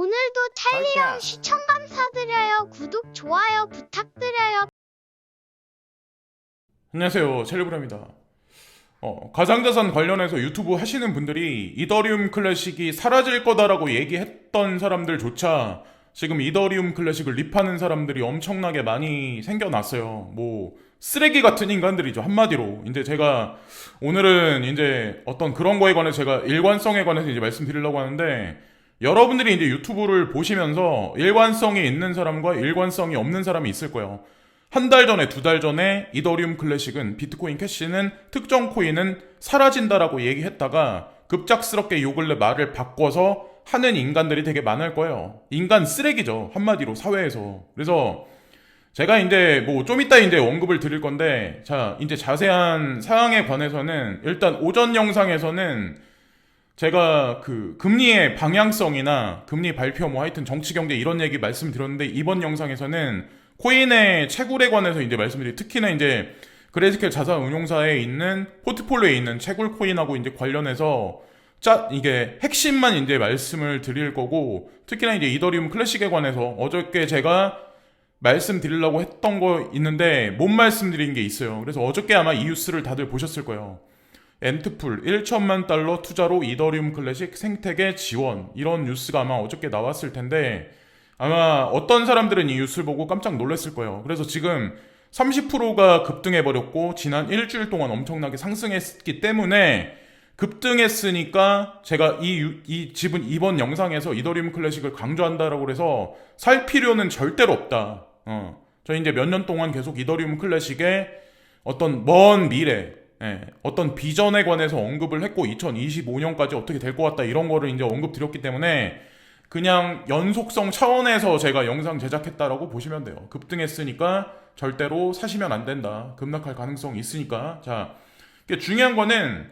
오늘도 찰리형 시청 감사드려요. 구독, 좋아요 부탁드려요. 안녕하세요, 첼리브라입니다. 가상자산 관련해서 유튜브 하시는 분들이 이더리움 클래식이 사라질 거다라고 얘기했던 사람들조차 지금 이더리움 클래식을 립하는 사람들이 엄청나게 많이 생겨났어요. 뭐 쓰레기 같은 인간들이죠, 한마디로. 이제 제가 오늘은 이제 어떤 그런 거에 관해서 제가 일관성에 관해서 이제 말씀드리려고 하는데, 여러분들이 이제 유튜브를 보시면서 일관성이 있는 사람과 일관성이 없는 사람이 있을 거예요. 한 달 전에, 두 달 전에 이더리움 클래식은, 비트코인 캐시는, 특정 코인은 사라진다라고 얘기했다가 급작스럽게 요 근래 말을 바꿔서 하는 인간들이 되게 많을 거예요. 인간 쓰레기죠, 한마디로 사회에서. 그래서 제가 이제 뭐 좀 이따 이제 언급을 드릴 건데, 자, 이제 자세한 사항에 관해서는 일단 오전 영상에서는 제가 그 금리의 방향성이나 금리 발표 뭐 하여튼 정치 경제 이런 얘기 말씀드렸는데, 이번 영상에서는 코인의 채굴에 관해서 이제 말씀드릴, 특히나 이제 그레이스케일 자산운용사에 있는 포트폴리오에 있는 채굴 코인하고 이제 관련해서 이게 핵심만 이제 말씀을 드릴 거고, 특히나 이제 이더리움 클래식에 관해서 어저께 제가 말씀드리려고 했던 거 있는데 못 말씀드린 게 있어요. 그래서 어저께 아마 이 뉴스를 다들 보셨을 거예요. 엔트풀 1천만 달러 투자로 이더리움 클래식 생태계 지원, 이런 뉴스가 아마 어저께 나왔을 텐데, 아마 어떤 사람들은 이 뉴스를 보고 깜짝 놀랐을 거예요. 그래서 지금 30%가 급등해버렸고, 지난 일주일 동안 엄청나게 상승했기 때문에 급등했으니까 제가 이 집은 이번 영상에서 이더리움 클래식을 강조한다라고 해서 살 필요는 절대로 없다. 저 이제 몇 년 동안 계속 이더리움 클래식의 어떤 먼 미래, 어떤 비전에 관해서 언급을 했고, 2025년까지 어떻게 될 것 같다 이런 거를 이제 언급 드렸기 때문에 그냥 연속성 차원에서 제가 영상 제작했다라고 보시면 돼요. 급등했으니까 절대로 사시면 안 된다. 급락할 가능성이 있으니까. 자, 중요한 거는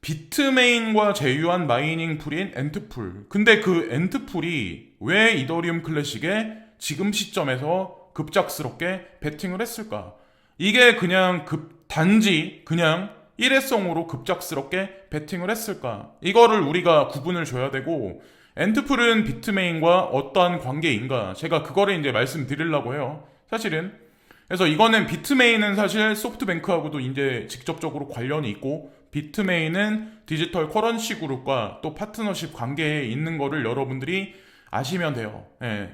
비트메인과 제휴한 마이닝 풀인 엔트풀. 근데 그 엔트풀이 왜 이더리움 클래식에 지금 시점에서 급작스럽게 베팅을 했을까? 이게 그냥 단지 그냥 일회성으로 급작스럽게 베팅을 했을까? 이거를 우리가 구분을 줘야 되고, 엔트풀은 비트메인과 어떠한 관계인가? 제가 그거를 이제 말씀드리려고 해요, 사실은. 그래서 이거는 비트메인은 사실 소프트뱅크하고도 이제 직접적으로 관련이 있고, 비트메인은 디지털 커런시 그룹과 또 파트너십 관계에 있는 거를 여러분들이 아시면 돼요.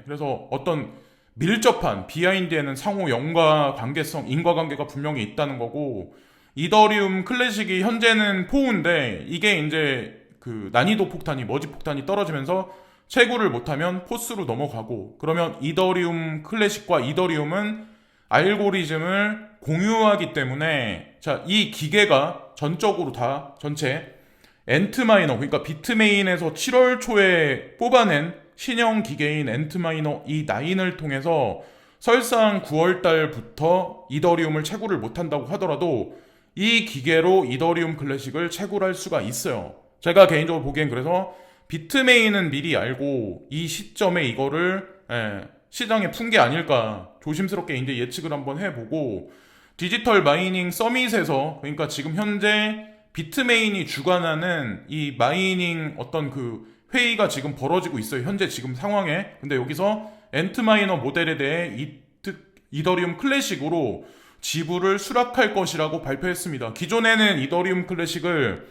그래서 어떤 밀접한 비하인드에는 상호 인과관계가 분명히 있다는 거고, 이더리움 클래식이 현재는 포우인데, 이게 이제 그 난이도 폭탄이, 머지 폭탄이 떨어지면서 채굴을 못하면 포스로 넘어가고, 그러면 이더리움 클래식과 이더리움은 알고리즘을 공유하기 때문에, 자, 이 기계가 전적으로 다 전체 엔트마이너, 그러니까 비트메인에서 7월 초에 뽑아낸 신형 기계인 엔트마이너 E9을 통해서 설상 9월 달부터 이더리움을 채굴을 못한다고 하더라도 이 기계로 이더리움 클래식을 채굴할 수가 있어요. 제가 개인적으로 보기엔 그래서 비트메인은 미리 알고 이 시점에 이거를 시장에 푼 게 아닐까 조심스럽게 이제 예측을 한번 해보고, 디지털 마이닝 서밋에서, 그러니까 지금 현재 비트메인이 주관하는 이 마이닝 어떤 그 회의가 지금 벌어지고 있어요, 현재 지금 상황에. 근데 여기서 엔트마이너 모델에 대해 이더리움 클래식으로 지불을 수락할 것이라고 발표했습니다. 기존에는 이더리움 클래식을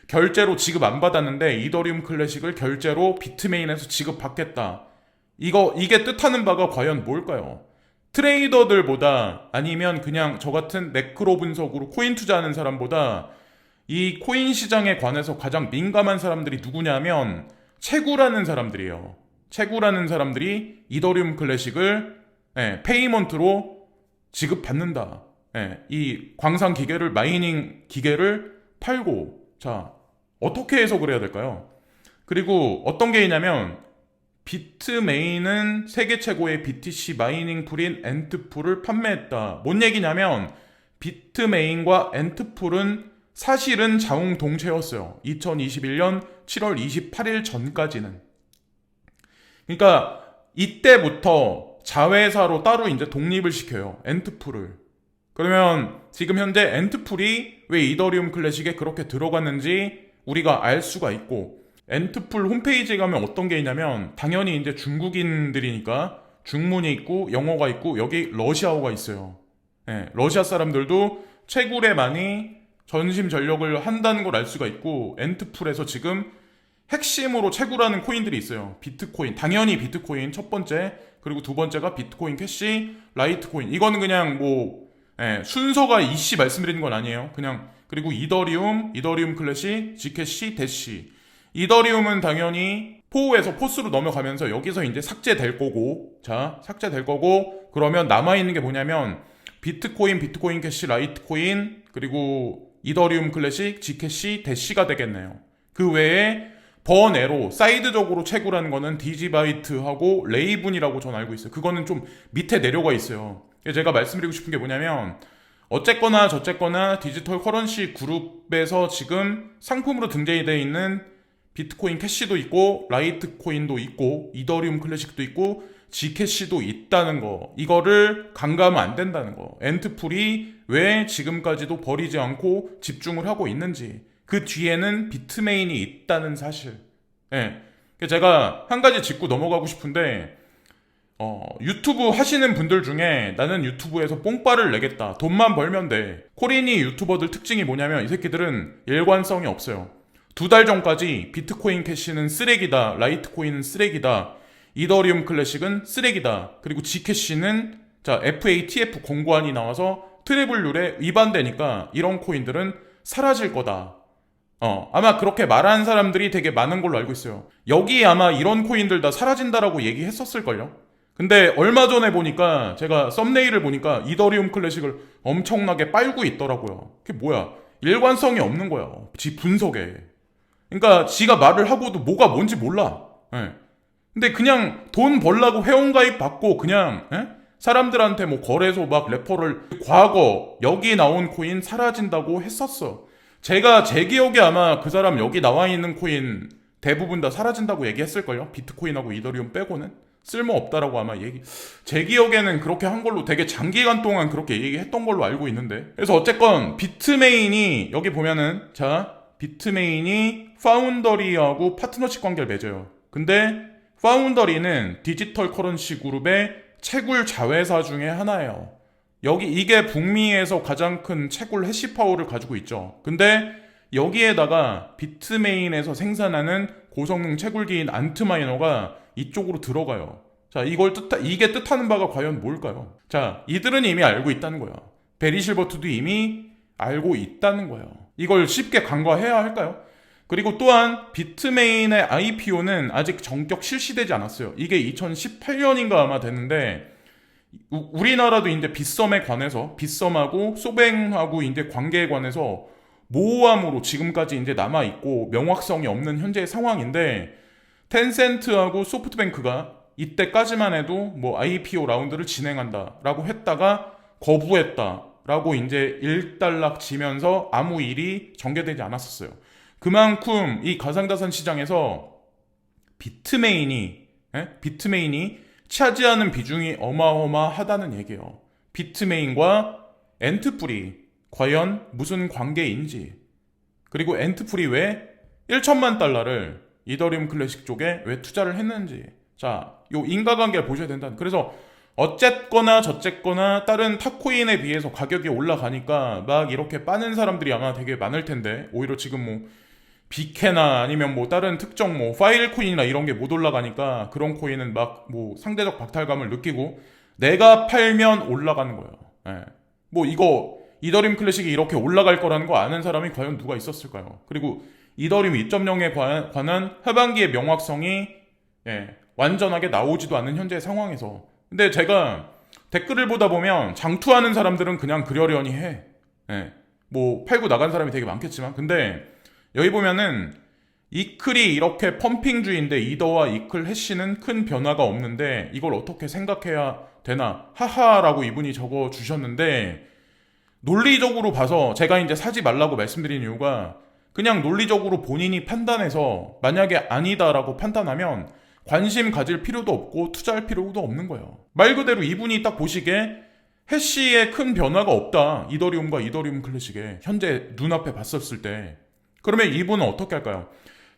결제로 지급 안 받았는데 이더리움 클래식을 결제로 비트메인에서 지급받겠다. 이게 뜻하는 바가 과연 뭘까요? 트레이더들보다, 아니면 그냥 저 같은 매크로 분석으로 코인 투자하는 사람보다 이 코인 시장에 관해서 가장 민감한 사람들이 누구냐면 채굴하는 사람들이에요. 채굴하는 사람들이 이더리움 클래식을 페이먼트로 지급받는다. 이 광산 기계를, 마이닝 기계를 팔고, 자, 어떻게 해석을 해야 될까요? 그리고 어떤 게 있냐면, 비트메인은 세계 최고의 BTC 마이닝 풀인 엔트풀을 판매했다. 뭔 얘기냐면, 비트메인과 엔트풀은 사실은 자웅동체였어요. 2021년 7월 28일 전까지는. 그러니까 이때부터 자회사로 따로 이제 독립을 시켜요, 엔트풀을. 그러면 지금 현재 엔트풀이 왜 이더리움 클래식에 그렇게 들어갔는지 우리가 알 수가 있고, 엔트풀 홈페이지에 가면 어떤 게 있냐면 당연히 이제 중국인들이니까 중문이 있고 영어가 있고 여기 러시아어가 있어요. 예, 러시아 사람들도 채굴에 많이 전심전력을 한다는 걸 알 수가 있고 엔트풀에서 지금 핵심으로 채굴하는 코인들이 있어요. 비트코인, 당연히 비트코인 첫 번째, 그리고 두 번째가 비트코인 캐시, 라이트코인. 이거는 그냥 뭐 순서가 이씨 말씀드리는 건 아니에요. 그냥 그리고 이더리움 클래식, 지캐시, 대시. 이더리움은 당연히 포에서 포스로 넘어가면서 여기서 이제 삭제될 거고, 자 삭제될 거고 그러면 남아 있는 게 뭐냐면 비트코인 캐시, 라이트코인 그리고 이더리움 클래식, 지캐시, 대시가 되겠네요. 그 외에 버네로 사이드적으로 채굴하는 거는 디지바이트하고 레이븐이라고 전 알고 있어요. 그거는 좀 밑에 내려가 있어요. 제가 말씀드리고 싶은 게 뭐냐면 어쨌거나 저쨌거나 디지털 커런시 그룹에서 지금 상품으로 등재이 되어 있는 비트코인 캐시도 있고 라이트코인도 있고 이더리움 클래식도 있고 지캐시도 있다는 거, 이거를 간과하면 안 된다는 거. 엔트풀이 왜 지금까지도 버리지 않고 집중을 하고 있는지, 그 뒤에는 비트메인이 있다는 사실. 예. 제가 한 가지 짚고 넘어가고 싶은데 유튜브 하시는 분들 중에 나는 유튜브에서 뽕빠를 내겠다, 돈만 벌면 돼, 코리니 유튜버들 특징이 뭐냐면 이 새끼들은 일관성이 없어요. 2달 전까지 비트코인 캐시는 쓰레기다, 라이트코인은 쓰레기다, 이더리움 클래식은 쓰레기다, 그리고 지캐시는 FATF 공고안이 나와서 트래블 룰에 위반되니까 이런 코인들은 사라질 거다. 아마 그렇게 말하는 사람들이 되게 많은 걸로 알고 있어요. 여기 아마 이런 코인들 다 사라진다라고 얘기했었을걸요? 근데 얼마 전에 보니까 제가 썸네일을 보니까 이더리움 클래식을 엄청나게 빨고 있더라고요. 그게 뭐야? 일관성이 없는 거야. 지 분석에. 그러니까 지가 말을 하고도 뭐가 뭔지 몰라. 예. 근데 그냥 돈 벌라고 회원가입 받고 그냥 사람들한테 뭐 거래소 막 레퍼럴, 과거 여기 나온 코인 사라진다고 했었어. 제가 제 기억에 아마 그 사람 여기 나와 있는 코인 대부분 다 사라진다고 얘기했을걸요? 비트코인하고 이더리움 빼고는 쓸모없다라고 아마 제 기억에는 그렇게 한 걸로, 되게 장기간 동안 그렇게 얘기했던 걸로 알고 있는데. 그래서 어쨌건 비트메인이 여기 보면은 비트메인이 파운더리하고 파트너십 관계를 맺어요. 근데 파운더리는 디지털 커런시 그룹의 채굴 자회사 중에 하나예요. 이게 북미에서 가장 큰 채굴 해시파워를 가지고 있죠. 근데 여기에다가 비트메인에서 생산하는 고성능 채굴기인 안트마이너가 이쪽으로 들어가요. 자, 이게 뜻하는 바가 과연 뭘까요? 자, 이들은 이미 알고 있다는 거야. 베리실버트도 이미 알고 있다는 거예요. 이걸 쉽게 간과해야 할까요? 그리고 또한 비트메인의 IPO는 아직 정격 실시되지 않았어요. 이게 2018년인가 아마 됐는데, 우리나라도 이제 빗썸에 관해서, 빗썸하고 소뱅하고 이제 관계에 관해서 모호함으로 지금까지 이제 남아있고 명확성이 없는 현재의 상황인데, 텐센트하고 소프트뱅크가 이때까지만 해도 뭐 IPO 라운드를 진행한다라고 했다가 거부했다라고 이제 일단락 지면서 아무 일이 전개되지 않았었어요. 그만큼 이 가상자산 시장에서 비트메인이 차지하는 비중이 어마어마하다는 얘기예요. 비트메인과 엔트풀이 과연 무슨 관계인지, 그리고 엔트풀이 왜 1천만 달러를 이더리움 클래식 쪽에 왜 투자를 했는지, 자, 요 인과관계를 보셔야 된다. 그래서 어쨌거나 저쨌거나 다른 탑코인에 비해서 가격이 올라가니까 막 이렇게 빠는 사람들이 아마 되게 많을 텐데, 오히려 지금 뭐 비케나 아니면 뭐 다른 특정 뭐 파일 코인이나 이런 게 못 올라가니까 그런 코인은 막 뭐 상대적 박탈감을 느끼고 내가 팔면 올라가는 거예요. 예. 뭐 이거 이더리움 클래식이 이렇게 올라갈 거라는 거 아는 사람이 과연 누가 있었을까요? 그리고 이더리움 2.0에 관한 하반기의 명확성이 완전하게 나오지도 않는 현재의 상황에서, 근데 제가 댓글을 보다 보면 장투하는 사람들은 그냥 그러려니 해. 뭐 팔고 나간 사람이 되게 많겠지만, 근데 여기 보면은 이클이 이렇게 펌핑주의인데 이더와 이클 해시는 큰 변화가 없는데 이걸 어떻게 생각해야 되나 하하라고 이분이 적어주셨는데, 논리적으로 봐서 제가 이제 사지 말라고 말씀드린 이유가 그냥 논리적으로 본인이 판단해서 만약에 아니다라고 판단하면 관심 가질 필요도 없고 투자할 필요도 없는 거예요. 말 그대로 이분이 딱 보시기에 해시에 큰 변화가 없다, 이더리움과 이더리움 클래식에 현재 눈앞에 봤었을 때, 그러면 이분은 어떻게 할까요?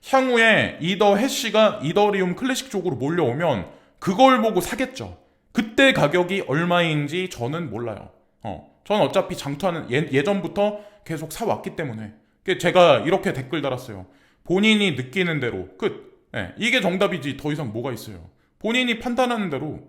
향후에 이더 해시가 이더리움 클래식 쪽으로 몰려오면 그걸 보고 사겠죠. 그때 가격이 얼마인지 저는 몰라요. 저는 어차피 장투하는 예전부터 계속 사왔기 때문에 제가 이렇게 댓글 달았어요. 본인이 느끼는 대로 끝. 이게 정답이지 더 이상 뭐가 있어요. 본인이 판단하는 대로.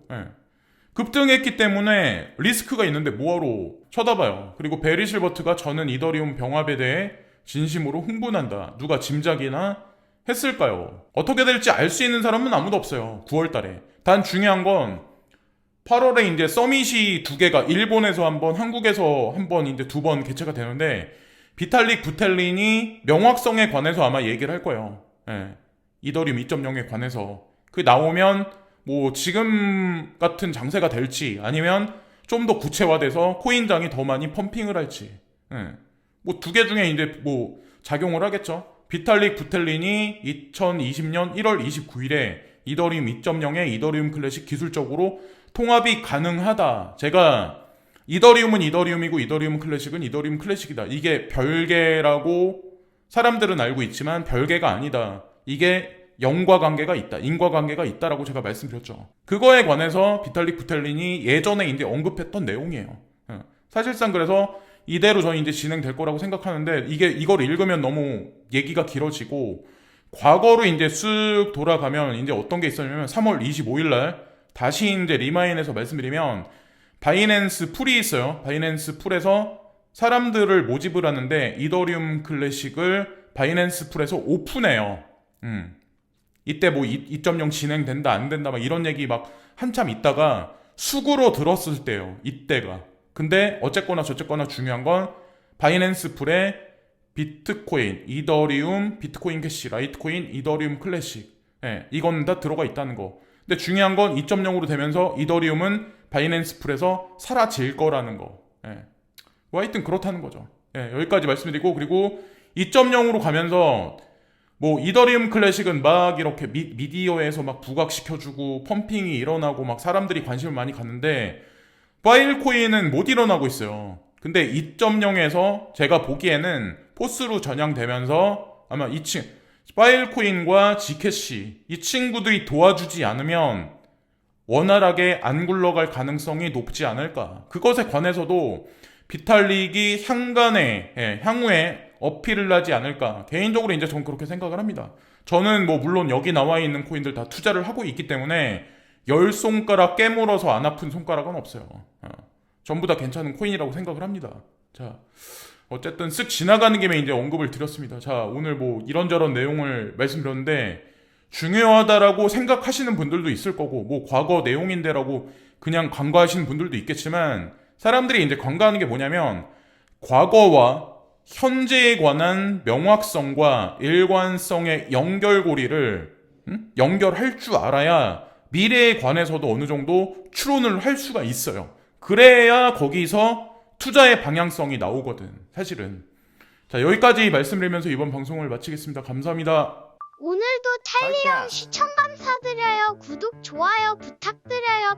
급등했기 때문에 리스크가 있는데 뭐하러 쳐다봐요. 그리고 베리 실버트가 저는 이더리움 병합에 대해 진심으로 흥분한다. 누가 짐작이나 했을까요? 어떻게 될지 알 수 있는 사람은 아무도 없어요. 9월달에. 단 중요한 건 8월에 이제 서밋이 2개가 일본에서 한 번, 한국에서 한 번, 이제 2번 개최가 되는데 비탈릭 부텔린이 명확성에 관해서 아마 얘기를 할 거예요. 이더리움 2.0에 관해서. 그 나오면 뭐 지금 같은 장세가 될지 아니면 좀 더 구체화돼서 코인장이 더 많이 펌핑을 할지. 뭐 2개 중에 이제 뭐 작용을 하겠죠. 비탈릭 부텔린이 2020년 1월 29일에 이더리움 2.0의 이더리움 클래식 기술적으로 통합이 가능하다. 제가 이더리움은 이더리움이고 이더리움 클래식은 이더리움 클래식이다. 이게 별개라고 사람들은 알고 있지만 별개가 아니다. 이게 연과관계가 있다. 인과관계가 있다라고 제가 말씀드렸죠. 그거에 관해서 비탈릭 부텔린이 예전에 이제 언급했던 내용이에요. 사실상 그래서 이대로 저는 이제 진행될 거라고 생각하는데 이걸 읽으면 너무 얘기가 길어지고 과거로 이제 쓱 돌아가면 이제 어떤 게 있었냐면 3월 25일 날 다시 이제 리마인에서 말씀드리면 바이낸스 풀이 있어요. 바이낸스 풀에서 사람들을 모집을 하는데 이더리움 클래식을 바이낸스 풀에서 오픈해요. 이때 뭐 2.0 진행된다 안 된다 막 이런 얘기 막 한참 있다가 수구로 들었을 때요. 이때가. 근데 어쨌거나 저쨌거나 중요한 건 바이낸스 풀에 비트코인, 이더리움, 비트코인 캐시, 라이트코인, 이더리움 클래식. 이건 다 들어가 있다는 거. 근데 중요한 건 2.0으로 되면서 이더리움은 바이낸스 풀에서 사라질 거라는 거. 뭐 하여튼 그렇다는 거죠. 여기까지 말씀드리고 그리고 2.0으로 가면서 뭐 이더리움 클래식은 막 이렇게 미디어에서 막 부각시켜주고 펌핑이 일어나고 막 사람들이 관심을 많이 갖는데 파일코인은 못 일어나고 있어요. 근데 2.0에서 제가 보기에는 포스로 전향되면서 아마 파일코인과 지캐시 이 친구들이 도와주지 않으면 원활하게 안 굴러갈 가능성이 높지 않을까. 그것에 관해서도 비탈릭이 향후에 어필을 하지 않을까. 개인적으로 이제 저는 그렇게 생각을 합니다. 저는 뭐 물론 여기 나와 있는 코인들 다 투자를 하고 있기 때문에 10손가락 깨물어서 안 아픈 손가락은 없어요. 전부 다 괜찮은 코인이라고 생각을 합니다. 자, 어쨌든 쓱 지나가는 김에 이제 언급을 드렸습니다. 자, 오늘 뭐 이런저런 내용을 말씀드렸는데 중요하다라고 생각하시는 분들도 있을 거고 뭐 과거 내용인데라고 그냥 간과하시는 분들도 있겠지만 사람들이 이제 간과하는 게 뭐냐면 과거와 현재에 관한 명확성과 일관성의 연결고리를 연결할 줄 알아야 미래에 관해서도 어느 정도 추론을 할 수가 있어요. 그래야 거기서 투자의 방향성이 나오거든, 사실은. 자, 여기까지 말씀드리면서 이번 방송을 마치겠습니다. 감사합니다. 오늘도 탈리형 시청 감사드려요. 구독, 좋아요 부탁드려요.